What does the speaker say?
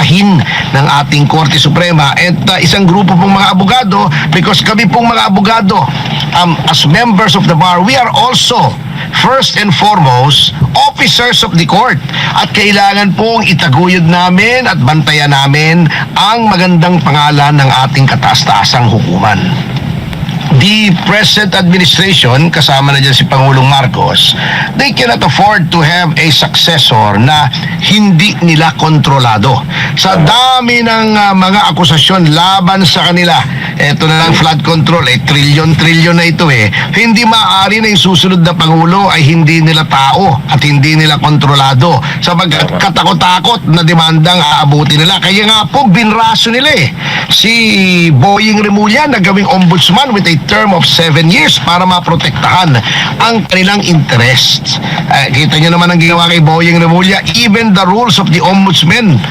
tahin ng ating Korte Suprema at isang grupo pong mga abogado, because kami pong mga abogado, as members of the bar, we are also first and foremost officers of the court, at kailangan pong itaguyod namin at bantayan namin ang magandang pangalan ng ating kataas-taasang hukuman. The present administration, kasama na dyan si Pangulong Marcos, they cannot afford to have a successor na hindi nila kontrolado. Sa dami ng mga akusasyon laban sa kanila, eto na lang flood control, trilyon na ito hindi maaari na yung susunod na Pangulo ay hindi nila tao at hindi nila kontrolado. Sa katakot-takot na demandang aabuti nila. Kaya nga po, binraso nila si Boying Remulla na gawing ombudsman with a term of 7 years para maprotektahan ang kanilang interests. Kita nyo naman ang ginawa kay Boying Remulla. Even the rules of the ombudsman,